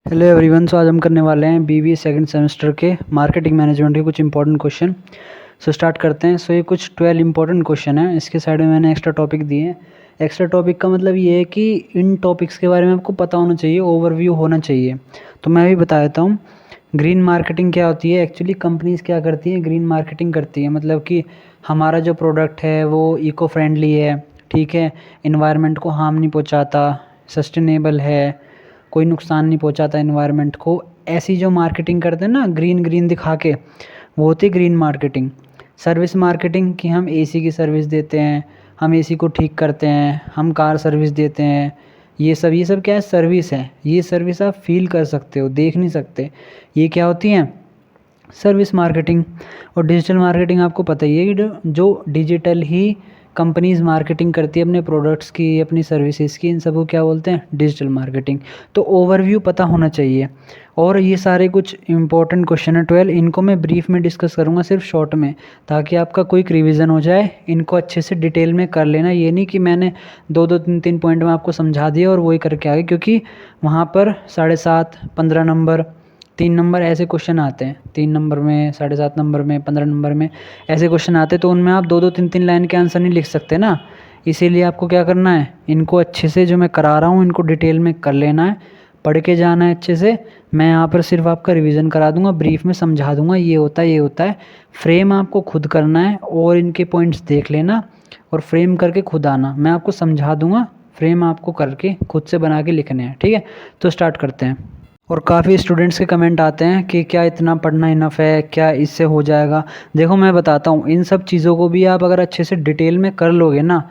Hello everyone. सो आज हम करने वाले हैं बीबीए सेकंड सेमेस्टर के मार्केटिंग मैनेजमेंट के कुछ इंपॉर्टेंट क्वेश्चन। सो स्टार्ट करते हैं। सो ये कुछ 12 इंपॉर्टेंट क्वेश्चन हैं। इसके साइड में मैंने एक्स्ट्रा टॉपिक दिए हैं। एक्स्ट्रा टॉपिक का मतलब ये है कि इन टॉपिक्स के बारे में आपको पता होना चाहिए, ओवरव्यू होना चाहिए। तो मैं भी बता देता हूँ। ग्रीन मार्केटिंग क्या होती है, एक्चुअली कंपनीज क्या करती हैं, ग्रीन मार्केटिंग करती है। मतलब कि हमारा जो प्रोडक्ट है वो इको फ्रेंडली है, ठीक है, इन्वायरमेंट को हार्म नहीं पहुँचाता, सस्टेनेबल है, कोई नुकसान नहीं पहुंचाता एनवायरनमेंट को। ऐसी जो मार्केटिंग करते हैं ना, ग्रीन ग्रीन दिखा के, वो होती है ग्रीन मार्केटिंग। सर्विस मार्केटिंग कि हम एसी की सर्विस देते हैं, हम एसी को ठीक करते हैं, हम कार सर्विस देते हैं। ये सब क्या है, सर्विस है। ये सर्विस आप फील कर सकते हो, देख नहीं सकते। ये क्या होती हैं, सर्विस मार्केटिंग। और डिजिटल मार्केटिंग आपको पता ही है कि जो डिजिटल ही कंपनीज मार्केटिंग करती है अपने प्रोडक्ट्स की, अपनी सर्विसेज की, इन सब को क्या बोलते हैं, डिजिटल मार्केटिंग। तो ओवरव्यू पता होना चाहिए। और ये सारे कुछ इंपॉर्टेंट क्वेश्चन है 12, इनको मैं ब्रीफ में डिस्कस करूँगा, सिर्फ शॉर्ट में, ताकि आपका क्विक रिवीजन हो जाए। इनको अच्छे से डिटेल में कर लेना। ये नहीं कि मैंने 2-2 3-3 पॉइंट में आपको समझा दिया और वही करके आ गए, क्योंकि वहाँ पर 7.5, 15 नंबर, 3 नंबर ऐसे क्वेश्चन आते हैं। 3 नंबर में, 7.5 नंबर में, 15 नंबर में ऐसे क्वेश्चन आते हैं। तो उनमें आप 2-2 3-3 लाइन के आंसर नहीं लिख सकते ना। इसीलिए आपको क्या करना है, इनको अच्छे से जो मैं करा रहा हूँ इनको डिटेल में कर लेना है, पढ़ के जाना है अच्छे से। मैं यहाँ पर सिर्फ आपका रिवीजन करा दूंगा, ब्रीफ में समझा दूंगा, ये होता है, ये होता है। फ्रेम आपको खुद करना है और इनके पॉइंट्स देख लेना और फ्रेम करके खुद आना। मैं आपको समझा दूंगा, फ्रेम आपको करके खुद से बना के लिखने हैं, ठीक है। तो स्टार्ट करते हैं। और काफ़ी स्टूडेंट्स के कमेंट आते हैं कि क्या इतना पढ़ना इनफ है, क्या इससे हो जाएगा। देखो मैं बताता हूँ, इन सब चीज़ों को भी आप अगर अच्छे से डिटेल में कर लोगे ना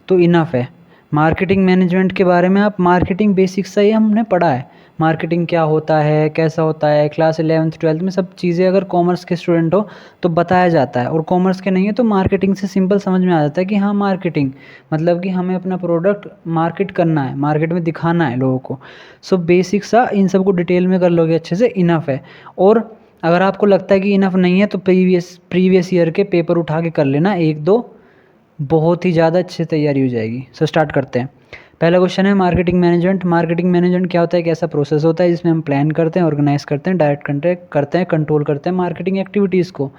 तो इनफ है। मार्केटिंग मैनेजमेंट के बारे में आप मार्केटिंग बेसिक्स से ही हमने पढ़ा है। मार्केटिंग क्या होता है, कैसा होता है, क्लास 11th 12th में सब चीज़ें। अगर कॉमर्स के स्टूडेंट हो तो बताया जाता है, और कॉमर्स के नहीं है तो मार्केटिंग से सिंपल समझ में आ जाता है कि हाँ, मार्केटिंग मतलब कि हमें अपना प्रोडक्ट मार्केट करना है, मार्केट में दिखाना है लोगों को। सो बेसिक सा इन सब को डिटेल में कर लोगे अच्छे से, इनफ है। और अगर आपको लगता है कि इनफ नहीं है तो प्रीवियस ईयर के पेपर उठा के कर लेना, 1-2, बहुत ही ज़्यादा अच्छी तैयारी हो जाएगी। सो स्टार्ट करते हैं। पहला क्वेश्चन है मार्केटिंग मैनेजमेंट। मार्केटिंग मैनेजमेंट क्या होता है, कैसा प्रोसेस होता है जिसमें हम प्लान करते हैं, ऑर्गेनाइज करते हैं, डायरेक्ट कंट्रैक्ट करते हैं, कंट्रोल करते हैं मार्केटिंग एक्टिविटीज़ को,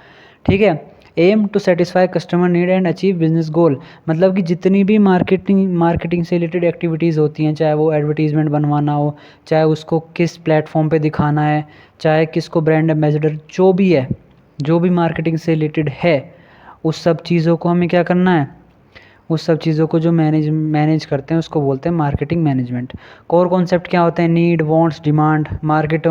ठीक है। Aim to satisfy customer need and achieve business goal. मतलब कि जितनी भी मार्केटिंग से रिलेटेड एक्टिविटीज़ होती हैं, चाहे वो एडवर्टीजमेंट बनवाना हो, चाहे उसको किस प्लेटफॉर्म पे दिखाना है, चाहे किसको ब्रांड एम्बेसडर, जो भी है, जो भी मार्केटिंग से रिलेटेड है, उस सब चीज़ों को हमें क्या करना है, उस सब चीज़ों को जो मैनेज करते हैं उसको बोलते हैं मार्केटिंग मैनेजमेंट। कोर कॉन्सेप्ट क्या होते हैं, need, wants, demand, market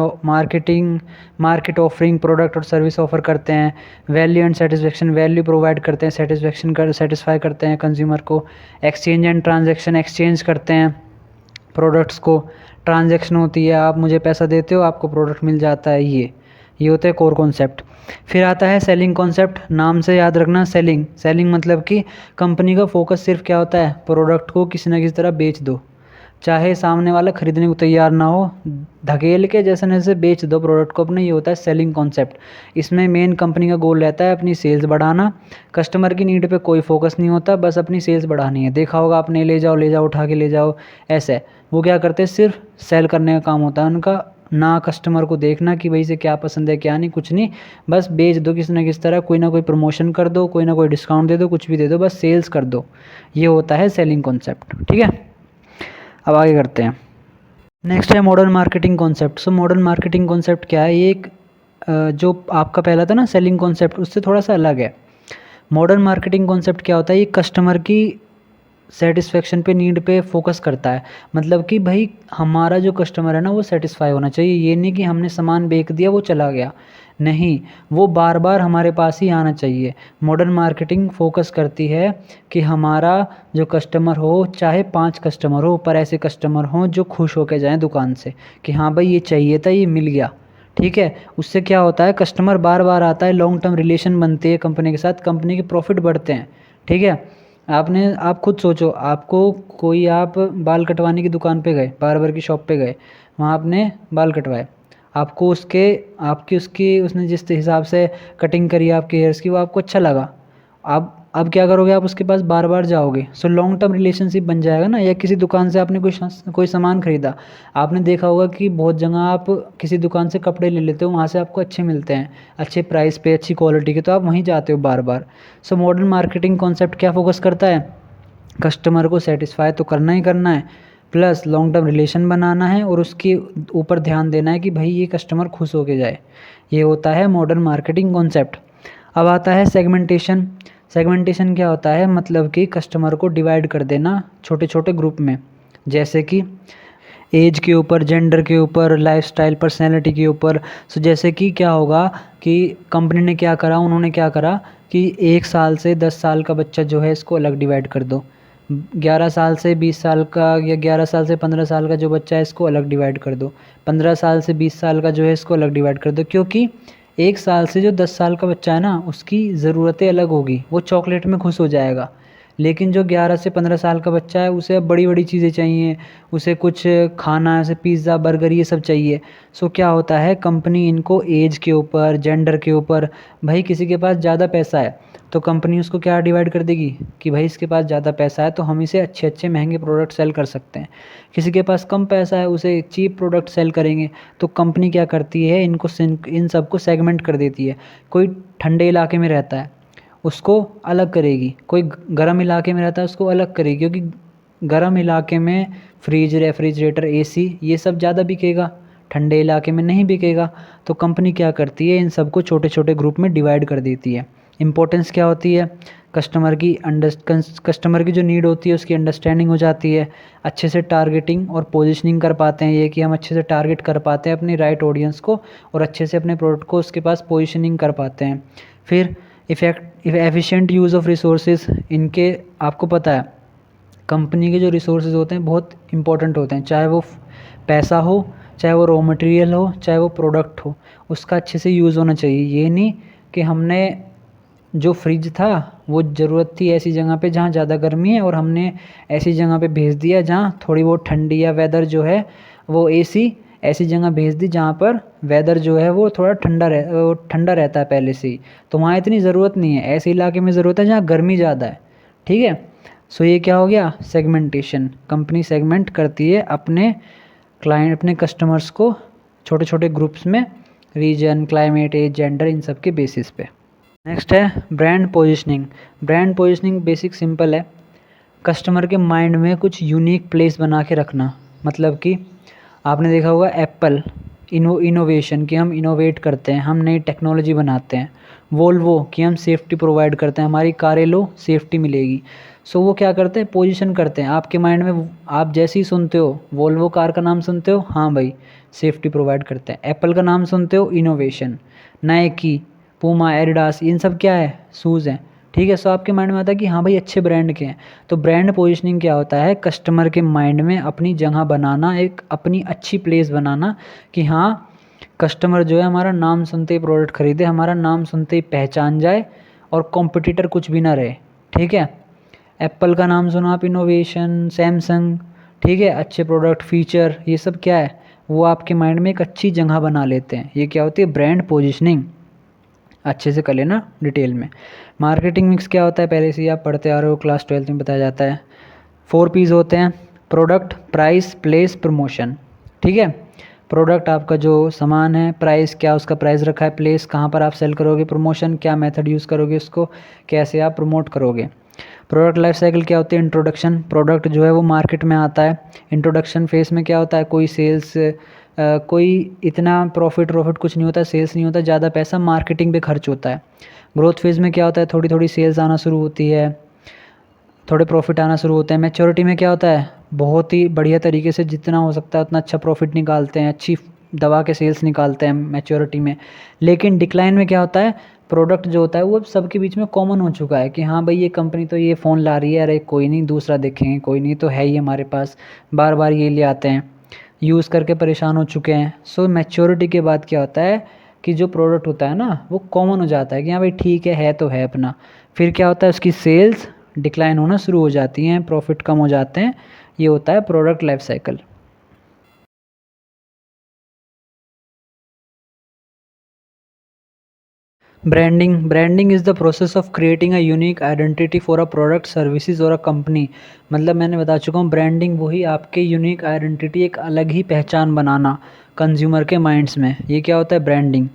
offering, product और सर्विस ऑफर करते हैं। Value and satisfaction, value provide करते हैं, सेटिस्फाई करते हैं कंज्यूमर को। एक्सचेंज एंड ट्रांजेक्शन, एक्सचेंज करते हैं प्रोडक्ट्स को। ट्रांजैक्शन होती है, आप मुझे पैसा देते हो, आपको प्रोडक्ट मिल जाता है। ये होता है कोर कॉन्सेप्ट। फिर आता है सेलिंग कॉन्सेप्ट। नाम से याद रखना, सेलिंग मतलब कि कंपनी का फोकस सिर्फ क्या होता है, प्रोडक्ट को किसी ना किसी तरह बेच दो, चाहे सामने वाला खरीदने को तैयार ना हो, धकेल के जैसे जैसे बेच दो प्रोडक्ट को अपने। ये होता है सेलिंग कॉन्सेप्ट। इसमें मेन कंपनी का गोल रहता है अपनी सेल्स बढ़ाना। कस्टमर की नीड पे कोई फोकस नहीं होता, बस अपनी सेल्स बढ़ानी है। देखा होगा आपने, ले जाओ उठा के ले जाओ, ऐसे वो क्या करते हैं, सिर्फ सेल करने का काम होता है उनका, ना कस्टमर को देखना कि भाई इसे क्या पसंद है क्या नहीं, कुछ नहीं। बस बेच दो किसी ना किसी तरह, कोई ना कोई प्रमोशन कर दो, कोई ना कोई डिस्काउंट दे दो, कुछ भी दे दो, बस सेल्स कर दो। ये होता है सेलिंग कॉन्सेप्ट, ठीक है। अब आगे करते हैं। नेक्स्ट है modern marketing concept. So modern marketing concept क्या है, ये एक जो आपका पहला था ना सेलिंग कॉन्सेप्ट, उससे थोड़ा सा अलग है। मॉडर्न मार्केटिंग कॉन्सेप्ट क्या होता है, ये कस्टमर की सेटिस्फेक्शन पे, नीड पे फोकस करता है। मतलब कि भाई हमारा जो कस्टमर है ना वो सेटिस्फाई होना चाहिए। ये नहीं कि हमने सामान बेच दिया वो चला गया, नहीं, वो बार बार हमारे पास ही आना चाहिए। मॉडर्न मार्केटिंग फोकस करती है कि हमारा जो कस्टमर हो, चाहे 5 कस्टमर हो, पर ऐसे कस्टमर हों जो खुश होकर जाएं दुकान से कि हाँ भाई ये चाहिए था, ये मिल गया, ठीक है। उससे क्या होता है, कस्टमर बार बार आता है, लॉन्ग टर्म रिलेशन बनती है कंपनी के साथ, कंपनी के प्रॉफिट बढ़ते हैं, ठीक है। आप खुद सोचो, आपको कोई, आप बाल कटवाने की दुकान पे गए, बार्बर की शॉप पे गए, वहाँ आपने बाल कटवाए, आपको उसकी उसने जिस हिसाब से कटिंग करी आपके हेयर्स की, वो आपको अच्छा लगा। अब अब क्या करोगे, आप उसके पास बार बार जाओगे, सो लॉन्ग टर्म रिलेशनशिप बन जाएगा ना। या किसी दुकान से आपने कोई सामान खरीदा, आपने देखा होगा कि बहुत जगह आप किसी दुकान से कपड़े ले लेते हो, वहाँ से आपको अच्छे मिलते हैं, अच्छे प्राइस पे, अच्छी क्वालिटी के, तो आप वहीं जाते हो बार बार। सो मॉडर्न मार्केटिंग कॉन्सेप्ट क्या फोकस करता है, कस्टमर को सेटिस्फाई तो करना ही करना है, प्लस लॉन्ग टर्म रिलेशन बनाना है और उसके ऊपर ध्यान देना है कि भाई ये कस्टमर खुश होके जाए। ये होता है मॉडर्न मार्केटिंग कॉन्सेप्ट। अब आता है सेगमेंटेशन। सेगमेंटेशन क्या होता है, मतलब कि कस्टमर को डिवाइड कर देना छोटे छोटे ग्रुप में, जैसे कि एज के ऊपर, जेंडर के ऊपर, लाइफस्टाइल, पर्सनैलिटी के ऊपर। सो जैसे कि क्या होगा कि कंपनी ने क्या करा, उन्होंने क्या करा कि 1 साल से 10 साल का बच्चा जो है इसको अलग डिवाइड कर दो, 11 साल से 20 साल का या 11 साल से 15 साल का जो बच्चा है इसको अलग डिवाइड कर दो, 15 साल से 20 साल का जो है इसको अलग डिवाइड कर दो। क्योंकि 1 साल से जो 10 साल का बच्चा है ना, उसकी ज़रूरतें अलग होगी, वो चॉकलेट में खुश हो जाएगा। लेकिन जो 11 से 15 साल का बच्चा है उसे अब बड़ी बड़ी चीज़ें चाहिए, उसे कुछ खाना, जैसे पिज़्ज़ा, बर्गर, ये सब चाहिए। सो क्या होता है, कंपनी इनको एज के ऊपर, जेंडर के ऊपर, भाई किसी के पास ज़्यादा पैसा है तो कंपनी उसको क्या डिवाइड कर देगी कि भाई इसके पास ज़्यादा पैसा है तो हम इसे अच्छे अच्छे महंगे प्रोडक्ट सेल कर सकते हैं। किसी के पास कम पैसा है, उसे चीप प्रोडक्ट सेल करेंगे। तो कंपनी क्या करती है, इन सबको सेगमेंट कर देती है। कोई ठंडे इलाके में रहता है उसको अलग करेगी, कोई गर्म इलाके में रहता है उसको अलग करेगी, क्योंकि गर्म इलाके में फ्रिज, रेफ्रिजरेटर, एसी ये सब ज़्यादा बिकेगा, ठंडे इलाके में नहीं बिकेगा। तो कंपनी क्या करती है, इन सबको छोटे छोटे ग्रुप में डिवाइड कर देती है। इम्पोर्टेंस क्या होती है, कस्टमर की जो नीड होती है उसकी अंडरस्टैंडिंग हो जाती है, अच्छे से टारगेटिंग और पोजीशनिंग कर पाते हैं, ये कि हम अच्छे से टारगेट कर पाते हैं अपनी राइट ऑडियंस को और अच्छे से अपने प्रोडक्ट को उसके पास पोजीशनिंग कर पाते हैं। फिर एफिशिएंट यूज़ ऑफ रिसोर्सेज, इनके आपको पता है कंपनी के जो रिसोर्सेज होते हैं बहुत इंपॉर्टेंट होते हैं, चाहे वो पैसा हो, चाहे वो रॉ मटेरियल हो, चाहे वो प्रोडक्ट हो, उसका अच्छे से यूज़ होना चाहिए। ये नहीं कि हमने जो फ्रिज था वो ज़रूरत थी ऐसी जगह पे जहाँ ज़्यादा गर्मी है और हमने ऐसी जगह पे भेज दिया जहाँ थोड़ी बहुत ठंडी, या वेदर जो है वो एसी ऐसी जगह भेज दी जहाँ पर वेदर जो है वो थोड़ा ठंडा रहता है पहले से ही, तो वहाँ इतनी ज़रूरत नहीं है। ऐसे इलाके में ज़रूरत है जहाँ गर्मी ज़्यादा है। ठीक है, सो ये क्या हो गया, सेगमेंटेशन। कंपनी सेगमेंट करती है अपने क्लाइंट, अपने कस्टमर्स को छोटे छोटे ग्रुप्स में, रीजन, क्लाइमेट, एज, जेंडर, इन सब के बेसिस पे। नेक्स्ट है brand positioning. Brand positioning basic simple है, कस्टमर के माइंड में कुछ यूनिक प्लेस बना के रखना। मतलब कि आपने देखा होगा एप्पल, इनोवेशन कि हम इनोवेट करते हैं, हम नई टेक्नोलॉजी बनाते हैं। वोल्वो कि हम सेफ्टी प्रोवाइड करते हैं, हमारी कारें लो सेफ्टी मिलेगी। सो वो क्या करते हैं, पोजीशन करते हैं आपके माइंड में। आप जैसे ही सुनते हो वोल्वो कार का नाम सुनते हो, हाँ भाई सेफ्टी प्रोवाइड करते हैं। एप्पल का नाम सुनते हो, इनोवेशन। नाइकी, पूमा, एडिडास, इन सब क्या है, शूज़ हैं। ठीक है, सो आपके माइंड में आता है कि हाँ भाई अच्छे ब्रांड के हैं। तो ब्रांड पोजीशनिंग क्या होता है, कस्टमर के माइंड में अपनी जगह बनाना, एक अपनी अच्छी प्लेस बनाना कि हाँ कस्टमर जो है हमारा नाम सुनते ही प्रोडक्ट खरीदे, हमारा नाम सुनते ही पहचान जाए और कॉम्पिटिटर कुछ भी ना रहे। ठीक है, एप्पल का नाम सुना आप, इनोवेशन, सैमसंग, ठीक है, अच्छे प्रोडक्ट, फीचर, ये सब क्या है, वो आपके माइंड में एक अच्छी जगह बना लेते हैं। ये क्या होती है, ब्रांड पोजीशनिंग। अच्छे से कर लेना डिटेल में। मार्केटिंग मिक्स क्या होता है, पहले से ही आप पढ़ते आ रहे हो, क्लास 12 में बताया जाता है। 4 P's होते हैं, प्रोडक्ट, प्राइस, प्लेस, प्रमोशन। ठीक है, प्रोडक्ट आपका जो सामान है, प्राइस क्या उसका प्राइस रखा है, प्लेस कहाँ पर आप सेल करोगे, प्रमोशन क्या मेथड यूज़ करोगे उसको, कैसे आप प्रमोट करोगे। प्रोडक्ट लाइफ साइकिल क्या होती है, इंट्रोडक्शन, प्रोडक्ट जो है वो मार्केट में आता है, इंट्रोडक्शन फेस में क्या होता है, कोई सेल्स, कोई इतना प्रॉफिट कुछ नहीं होता, सेल्स नहीं होता, ज़्यादा पैसा मार्केटिंग पे खर्च होता है। ग्रोथ फेज़ में क्या होता है, थोड़ी थोड़ी सेल्स आना शुरू होती है, थोड़े प्रॉफिट आना शुरू होते हैं। मैच्योरिटी में क्या होता है, बहुत ही बढ़िया तरीके से जितना हो सकता है उतना अच्छा प्रॉफिट निकालते हैं, अच्छी दवा के सेल्स निकालते हैं मैच्योरिटी में। लेकिन डिक्लाइन में क्या होता है, प्रोडक्ट जो होता है वो अब सबके बीच में कॉमन हो चुका है कि हाँ भाई ये कंपनी तो ये फ़ोन ला रही है, अरे कोई नहीं दूसरा देखेंगे, कोई नहीं तो है ही हमारे पास, बार बार ये ले आते हैं, यूज़ करके परेशान हो चुके हैं। सो मैच्योरिटी के बाद क्या होता है कि जो प्रोडक्ट होता है ना वो कॉमन हो जाता है कि हाँ भाई ठीक है तो है अपना। फिर क्या होता है, उसकी सेल्स डिक्लाइन होना शुरू हो जाती हैं, प्रॉफिट कम हो जाते हैं। ये होता है product life cycle. Branding is the process of creating a unique identity for a product services और अ कंपनी। मतलब मैंने बता चुका हूँ, ब्रांडिंग वही आपके यूनिक आइडेंटिटी, एक अलग ही पहचान बनाना कंज्यूमर के माइंड्स में। ये क्या होता है ब्रांडिंग?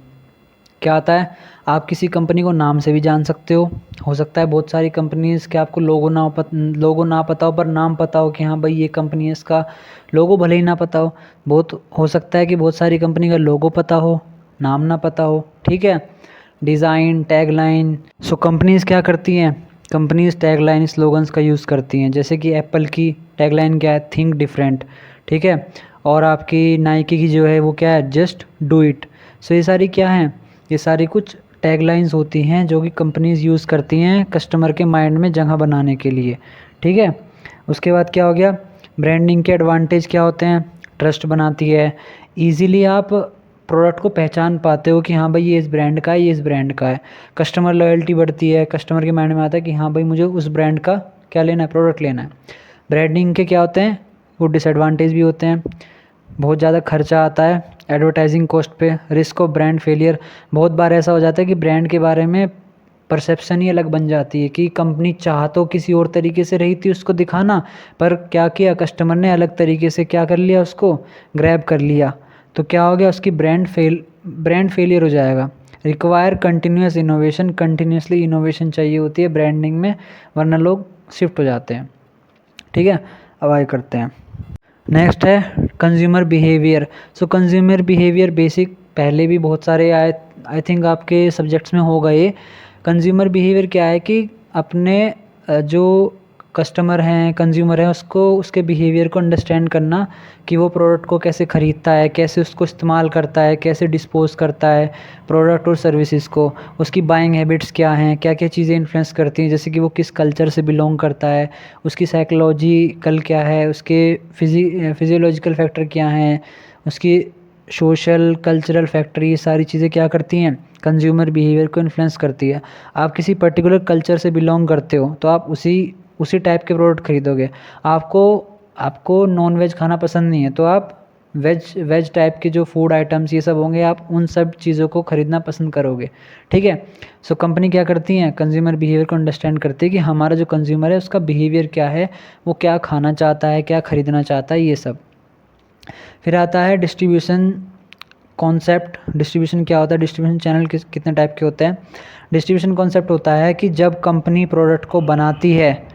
क्या आता है, आप किसी कंपनी को नाम से भी जान सकते हो सकता है बहुत सारी कंपनीज़ के आपको लोगो ना पता हो पर नाम पता हो कि हाँ भाई ये कंपनी है, इसका लोगो भले ही ना पता हो। बहुत हो सकता है कि बहुत सारी कंपनी का लोगो पता हो, नाम ना पता हो, ठीक है। Design, tagline. सो कंपनीज़ क्या करती हैं, कंपनीज़ टैगलाइन स्लोगन्स का यूज़ करती हैं। जैसे कि एप्पल की टैगलाइन क्या है, थिंक डिफरेंट, ठीक है। और आपकी नाइकी की जो है वो क्या है, जस्ट डू इट। सो ये सारी क्या हैं, ये सारी कुछ टैगलाइंस होती हैं जो कि कंपनीज़ यूज़ करती हैं कस्टमर के माइंड में जगह बनाने के लिए, ठीक है। उसके बाद क्या हो गया, ब्रांडिंग के एडवांटेज क्या होते हैं, ट्रस्ट बनाती है। ईज़िली आप प्रोडक्ट को पहचान पाते हो कि हाँ भाई ये इस ब्रांड का है, ये इस ब्रांड का है। कस्टमर लॉयल्टी बढ़ती है, कस्टमर के माइंड में आता है कि हाँ भाई मुझे उस ब्रांड का क्या लेना है, प्रोडक्ट लेना है। ब्रांडिंग के क्या होते हैं, वो डिसएडवांटेज भी होते हैं। बहुत ज़्यादा खर्चा आता है एडवर्टाइजिंग कॉस्ट पे, रिस्क ऑफ ब्रांड फेलियर। बहुत बार ऐसा हो जाता है कि ब्रांड के बारे में परसेप्शन ही अलग बन जाती है कि कंपनी चाह तो किसी और तरीके से रही थी उसको दिखाना, पर क्या किया कस्टमर ने, अलग तरीके से क्या कर लिया, उसको ग्रैब कर लिया। तो क्या हो गया, उसकी ब्रांड फेलियर हो जाएगा। Require continuous innovation, continuously innovation चाहिए होती है ब्रांडिंग में, वरना लोग शिफ्ट हो जाते हैं, ठीक है। अब आगे करते हैं, नेक्स्ट है कंज्यूमर बिहेवियर। सो कंज्यूमर बिहेवियर बेसिक पहले भी बहुत सारे आए, आई थिंक आपके सब्जेक्ट्स में होगा ये। कंज्यूमर बिहेवियर क्या है कि अपने जो कस्टमर हैं, कंज्यूमर है, उसको उसके बिहेवियर को अंडरस्टैंड करना कि वो प्रोडक्ट को कैसे ख़रीदता है, कैसे उसको इस्तेमाल करता है, कैसे डिस्पोज करता है प्रोडक्ट और सर्विसेज को, उसकी बाइंग हैबिट्स क्या हैं, क्या क्या चीज़ें इन्फ्लुएंस करती हैं, जैसे कि वो किस कल्चर से बिलोंग करता है, उसकी साइकोलॉजिकल क्या है, उसके फिजियोलॉजिकल फैक्टर क्या हैं, उसकी सोशल कल्चरल फैक्टर, ये सारी चीज़ें क्या करती हैं, कंज्यूमर बिहेवियर को इन्फ्लुएंस करती है। आप किसी पर्टिकुलर कल्चर से बिलोंग करते हो तो आप उसी टाइप के प्रोडक्ट खरीदोगे। आपको नॉन वेज खाना पसंद नहीं है तो आप वेज टाइप के जो फूड आइटम्स ये सब होंगे, आप उन सब चीज़ों को ख़रीदना पसंद करोगे, ठीक है। सो कंपनी क्या करती हैं, कंज्यूमर बिहेवियर को अंडरस्टैंड करती है कि हमारा जो कंज्यूमर है उसका बिहेवियर क्या है, वो क्या खाना चाहता है, क्या ख़रीदना चाहता है, ये सब। फिर आता है डिस्ट्रीब्यूशन कॉन्सेप्ट। डिस्ट्रीब्यूशन क्या होता है, डिस्ट्रीब्यूशन चैनल कितने टाइप के होते हैं। डिस्ट्रीब्यूशन कॉन्सेप्ट होता है कि जब कंपनी प्रोडक्ट को बनाती है,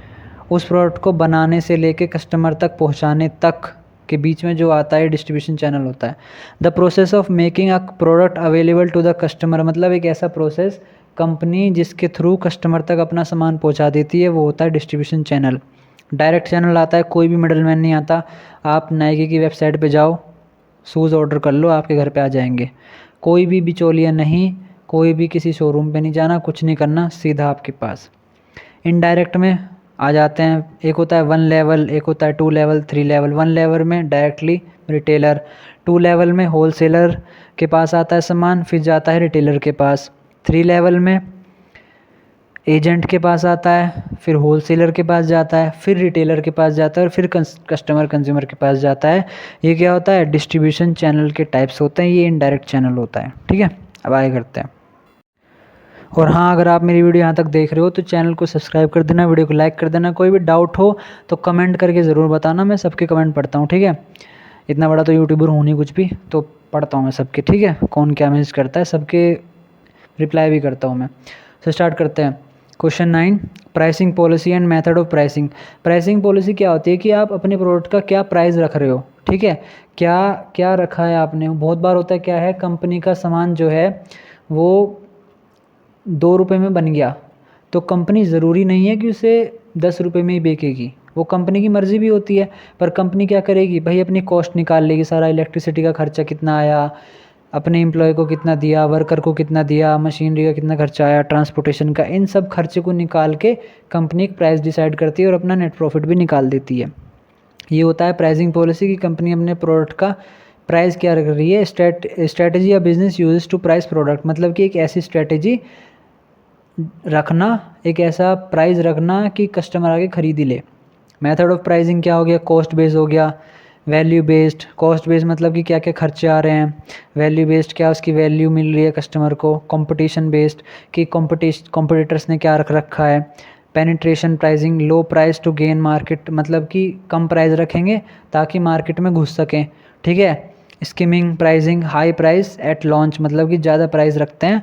उस प्रोडक्ट को बनाने से लेके कस्टमर तक पहुंचाने तक के बीच में जो आता है डिस्ट्रीब्यूशन चैनल होता है। The process of making a product available to the customer, मतलब एक ऐसा प्रोसेस कंपनी जिसके थ्रू कस्टमर तक अपना सामान पहुंचा देती है, वो होता है डिस्ट्रीब्यूशन चैनल। डायरेक्ट चैनल आता है, कोई भी मिडल मैन नहीं आता। आप नाइकी की वेबसाइट पे जाओ, शूज़ ऑर्डर कर लो, आपके घर पे आ जाएंगे। कोई भी बिचौलिया नहीं, कोई भी किसी शोरूम पे नहीं जाना, कुछ नहीं करना, सीधा आपके पास। इनडायरेक्ट में आ जाते हैं, एक होता है 1 लेवल, एक होता है 2 लेवल, 3 लेवल। 1 लेवल में डायरेक्टली रिटेलर, 2 लेवल में होलसेलर के पास आता है सामान, फिर जाता है रिटेलर के पास। 3 लेवल में एजेंट के पास आता है, फिर होलसेलर के पास जाता है, फिर रिटेलर के पास जाता है और फिर कस्टमर कंज्यूमर के पास जाता है। ये क्या होता है, डिस्ट्रीब्यूशन चैनल के टाइप्स होते हैं, ये इनडायरेक्ट चैनल होता है, ठीक है। अब आगे करते हैं। और हाँ, अगर आप मेरी वीडियो यहाँ तक देख रहे हो तो चैनल को सब्सक्राइब कर देना, वीडियो को लाइक कर देना। कोई भी डाउट हो तो कमेंट करके ज़रूर बताना, मैं सबके कमेंट पढ़ता हूँ, ठीक है। इतना बड़ा तो यूट्यूबर हूँ नहीं कुछ भी, तो पढ़ता हूँ मैं सबके, ठीक है। कौन क्या मैसेज करता है सबके रिप्लाई भी करता हूँ मैं। तो स्टार्ट करते हैं। Question 9, pricing policy and method of pricing. Pricing policy क्या होती है कि आप अपने प्रोडक्ट का क्या प्राइस रख रहे हो, ठीक है। क्या क्या रखा है आपने। बहुत बार होता है क्या है, कंपनी का सामान जो है वो 2 रुपये में बन गया, तो कंपनी ज़रूरी नहीं है कि उसे 10 रुपये में ही बेचेगी, वो कंपनी की मर्ज़ी भी होती है। पर कंपनी क्या करेगी भाई, अपनी कॉस्ट निकाल लेगी, सारा इलेक्ट्रिसिटी का खर्चा कितना आया, अपने एम्प्लॉय को कितना दिया, वर्कर को कितना दिया, मशीनरी का कितना खर्चा आया, ट्रांसपोर्टेशन का, इन सब खर्चे को निकाल के कंपनी एक प्राइस डिसाइड करती है और अपना नेट प्रॉफिट भी निकाल देती है। ये होता है प्राइसिंग पॉलिसी की कंपनी अपने प्रोडक्ट का प्राइस क्या रख रही है। स्ट्रेटजी या business uses to price product, मतलब कि एक ऐसी स्ट्रेटजी रखना, एक ऐसा प्राइस रखना कि कस्टमर आके ख़रीद ही ले। मेथड ऑफ प्राइसिंग क्या हो गया, कॉस्ट बेस हो गया, वैल्यू बेस्ड, कॉस्ट बेस्ड मतलब कि क्या क्या खर्चे आ रहे हैं, वैल्यू बेस्ड क्या उसकी वैल्यू मिल रही है कस्टमर को, कंपटीशन बेस्ड कि कॉम्पिटिटर्स ने क्या रख रखा है, penetration pricing, low price to gain market मतलब कि कम प्राइस रखेंगे ताकि मार्केट में घुस सकें, ठीक है। Skimming pricing, high price at launch मतलब कि ज़्यादा प्राइस रखते हैं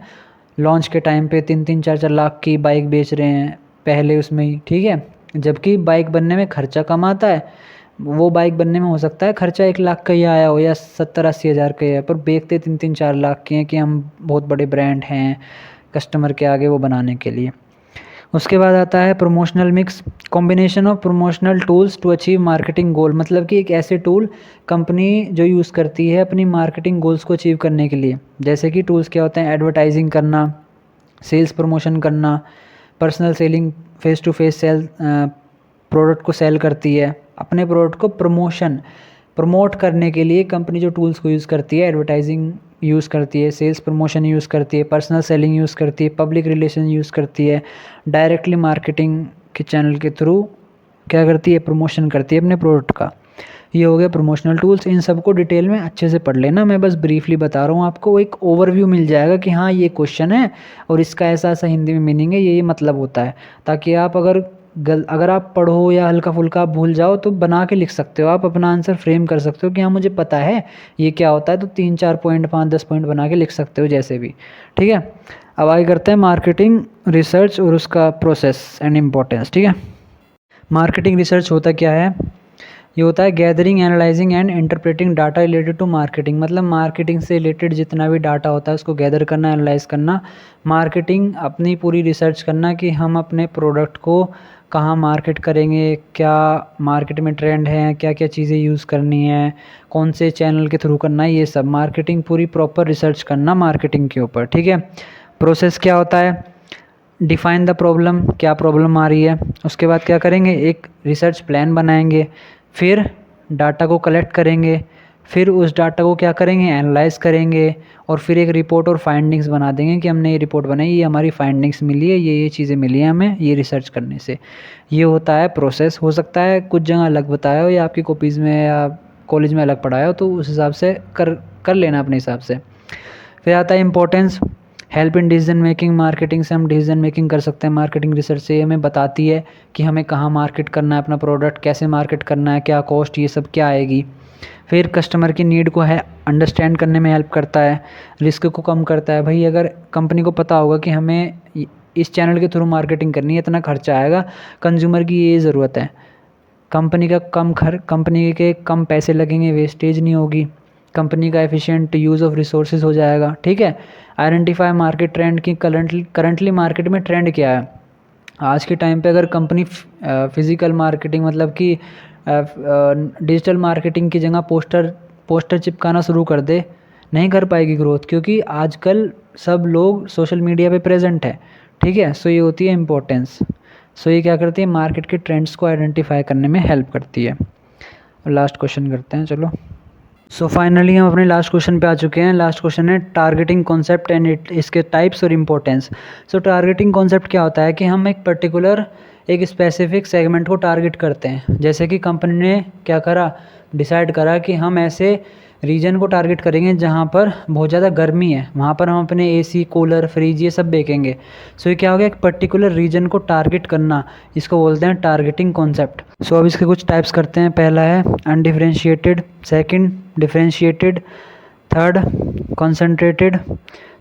लॉन्च के टाइम पे, 3-3 4-4 लाख की बाइक बेच रहे हैं पहले उसमें ही, ठीक है। जबकि बाइक बनने में खर्चा कम आता है, वो बाइक बनने में हो सकता है खर्चा 1 लाख का ही आया हो या 70-80 हज़ार का ही है, पर बेचते 3-3 4 लाख के हैं कि हम बहुत बड़े ब्रांड हैं कस्टमर के आगे वो बनाने के लिए। उसके बाद आता है promotional mix, combination of promotional tools to achieve marketing goal मतलब कि एक ऐसे टूल कंपनी जो यूज़ करती है अपनी मार्केटिंग गोल्स को अचीव करने के लिए। जैसे कि टूल्स क्या होते हैं, एडवर्टाइजिंग करना, सेल्स प्रमोशन करना, personal selling, face to face sale, product को सेल करती है, अपने प्रोडक्ट को प्रमोट करने के लिए कंपनी जो टूल्स को यूज़ करती है, एडवर्टाइजिंग यूज़ करती है, सेल्स प्रमोशन यूज़ करती है, पर्सनल सेलिंग यूज़ करती है, पब्लिक रिलेशन यूज़ करती है, डायरेक्टली मार्केटिंग के चैनल के थ्रू क्या करती है, प्रमोशन करती है अपने प्रोडक्ट का। ये हो गया प्रमोशनल टूल्स। इन सबको डिटेल में अच्छे से पढ़ लेना, मैं बस ब्रीफली बता रहा हूँ आपको, एक ओवरव्यू मिल जाएगा कि हाँ ये क्वेश्चन है और इसका ऐसा ऐसा हिंदी में मीनिंग है, ये मतलब होता है, ताकि आप अगर आप पढ़ो या हल्का फुल्का आप भूल जाओ तो बना के लिख सकते हो, आप अपना आंसर फ्रेम कर सकते हो कि हाँ मुझे पता है ये क्या होता है, तो 3-4 पॉइंट 5-10 पॉइंट बना के लिख सकते हो जैसे भी, ठीक है। अब आगे करते हैं मार्केटिंग रिसर्च और उसका प्रोसेस एंड इम्पोर्टेंस, ठीक है। मार्केटिंग रिसर्च होता क्या है, ये होता है gathering, analysing and interpreting data related to marketing मतलब मार्केटिंग से रिलेटेड जितना भी डाटा होता है उसको गैदर करना, एनालाइज करना, मार्केटिंग अपनी पूरी रिसर्च करना कि हम अपने प्रोडक्ट को कहाँ मार्केट करेंगे, क्या मार्केट में ट्रेंड है, क्या क्या चीज़ें यूज़ करनी है, कौन से चैनल के थ्रू करना है, ये सब मार्केटिंग पूरी प्रॉपर रिसर्च करना मार्केटिंग के ऊपर, ठीक है। प्रोसेस क्या होता है, डिफाइन द प्रॉब्लम, क्या प्रॉब्लम आ रही है, उसके बाद क्या करेंगे, एक रिसर्च प्लान बनाएंगे, फिर डाटा को कलेक्ट करेंगे, फिर उस डाटा को क्या करेंगे, एनालाइज करेंगे, और फिर एक रिपोर्ट और फाइंडिंग्स बना देंगे कि हमने ये रिपोर्ट बनाई, ये हमारी फाइंडिंग्स मिली है, ये चीज़ें मिली हैं हमें ये रिसर्च करने से। ये होता है प्रोसेस। हो सकता है कुछ जगह अलग बताया हो या आपकी कॉपीज़ में या कॉलेज में अलग पढ़ाया हो, तो उस हिसाब से कर लेना अपने हिसाब से। फिर आता है importance, help in decision making, marketing से हम डिसीजन मेकिंग कर सकते हैं, मार्केटिंग रिसर्च से हमें बताती है कि हमें कहाँ मार्केट करना है अपना प्रोडक्ट, कैसे मार्केट करना है, क्या कॉस्ट, ये सब क्या आएगी। फिर कस्टमर की नीड को है अंडरस्टैंड करने में हेल्प करता है, रिस्क को कम करता है। भाई अगर कंपनी को पता होगा कि हमें इस चैनल के थ्रू मार्केटिंग करनी है, इतना खर्चा आएगा, कंज्यूमर की ये ज़रूरत है, कंपनी के कम पैसे लगेंगे, वेस्टेज नहीं होगी, कंपनी का एफिशिएंट यूज़ ऑफ रिसोर्सेज हो जाएगा, ठीक है। आइडेंटिफाई मार्केट ट्रेंड की करंटली मार्केट में ट्रेंड क्या है। आज के टाइम पे अगर कंपनी फिज़िकल मार्केटिंग मतलब कि डिजिटल मार्केटिंग की जगह पोस्टर चिपकाना शुरू कर दे, नहीं कर पाएगी ग्रोथ, क्योंकि आजकल सब लोग सोशल मीडिया पे प्रेजेंट है, ठीक है। सो ये होती है इम्पोर्टेंस। सो ये क्या करती है, मार्केट के ट्रेंड्स को आइडेंटिफाई करने में हेल्प करती है। लास्ट क्वेश्चन करते हैं, चलो। सो फाइनली हम अपने लास्ट क्वेश्चन पे आ चुके हैं। लास्ट क्वेश्चन है टारगेटिंग कॉन्सेप्ट एंड इसके टाइप्स और इम्पोर्टेंस। सो टारगेटिंग कॉन्सेप्ट क्या होता है कि हम एक स्पेसिफिक सेगमेंट को टारगेट करते हैं। जैसे कि कंपनी ने क्या करा, डिसाइड करा कि हम ऐसे रीजन को टारगेट करेंगे जहाँ पर बहुत ज़्यादा गर्मी है, वहाँ पर हम अपने एसी, कूलर, फ्रिज ये सब बेचेंगे। सो ये क्या हो गया, एक पर्टिकुलर रीजन को टारगेट करना, इसको बोलते हैं टारगेटिंग कॉन्सेप्ट। सो अब इसके कुछ टाइप्स करते हैं। पहला है undifferentiated, second differentiated, third concentrated.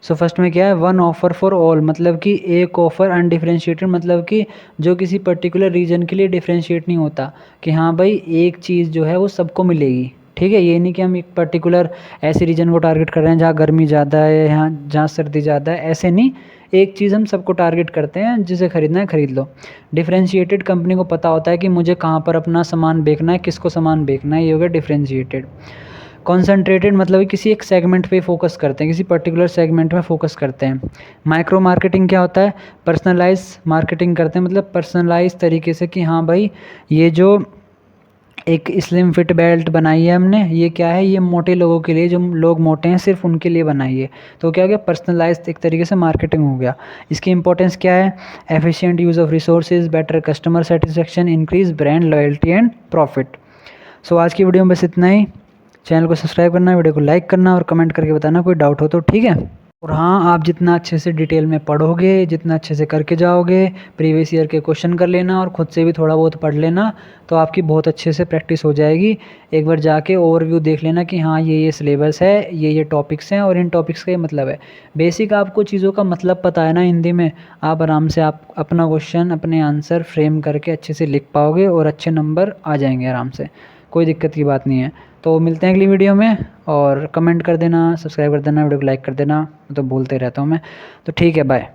So first में क्या है, वन ऑफर फॉर ऑल मतलब कि एक ऑफ़र, अनडिफरेंशिएटेड मतलब कि जो किसी पर्टिकुलर रीजन के लिए डिफरेंशिएट नहीं होता कि हाँ भाई एक चीज़ जो है वो सबको मिलेगी, ठीक है। ये नहीं कि हम एक पर्टिकुलर ऐसे रीजन को टारगेट कर रहे हैं जहाँ गर्मी ज़्यादा है, यहाँ जहाँ सर्दी ज़्यादा है, ऐसे नहीं, एक चीज़ हम सबको टारगेट करते हैं, जिसे ख़रीदना है ख़रीद लो। डिफरेंशिएटेड कंपनी को पता होता है कि मुझे कहाँ पर अपना सामान बेचना है, किसको सामान बेचना है, ये हो गया डिफरेंशिएटेड। कॉन्सेंट्रेटेड मतलब किसी एक सेगमेंट पे फोकस करते हैं, किसी पर्टिकुलर सेगमेंट में फोकस करते हैं। माइक्रो मार्केटिंग क्या होता है, पर्सनलाइज मार्केटिंग करते हैं, मतलब पर्सनलाइज तरीके से कि हाँ भाई ये जो एक स्लिम फिट बेल्ट बनाई है हमने, ये क्या है, ये मोटे लोगों के लिए, जो लोग मोटे हैं सिर्फ उनके लिए बनाई है। तो क्या हो गया, पर्सनलाइज एक तरीके से मार्केटिंग हो गया। इसकी इंपॉर्टेंस क्या है, efficient use of resources, better customer satisfaction, increase brand loyalty and profit. So आज की वीडियो में बस इतना ही। चैनल को सब्सक्राइब करना, वीडियो को लाइक करना और कमेंट करके बताना कोई डाउट हो तो, ठीक है। और हाँ, आप जितना अच्छे से डिटेल में पढ़ोगे, जितना अच्छे से करके जाओगे, प्रीवियस ईयर के क्वेश्चन कर लेना और ख़ुद से भी थोड़ा बहुत पढ़ लेना, तो आपकी बहुत अच्छे से प्रैक्टिस हो जाएगी। एक बार जाके ओवरव्यू देख लेना कि हाँ ये सिलेबस है, ये टॉपिक्स हैं और इन टॉपिक्स का ये मतलब है। बेसिक आपको चीज़ों का मतलब पता है ना हिंदी में, आप आराम से आप अपना क्वेश्चन, अपने आंसर फ्रेम करके अच्छे से लिख पाओगे और अच्छे नंबर आ जाएंगे आराम से, कोई दिक्कत की बात नहीं है। तो मिलते हैं अगली वीडियो में, और कमेंट कर देना, सब्सक्राइब कर देना, वीडियो को लाइक कर देना, तो बोलते रहता हूँ मैं। तो ठीक है, बाय।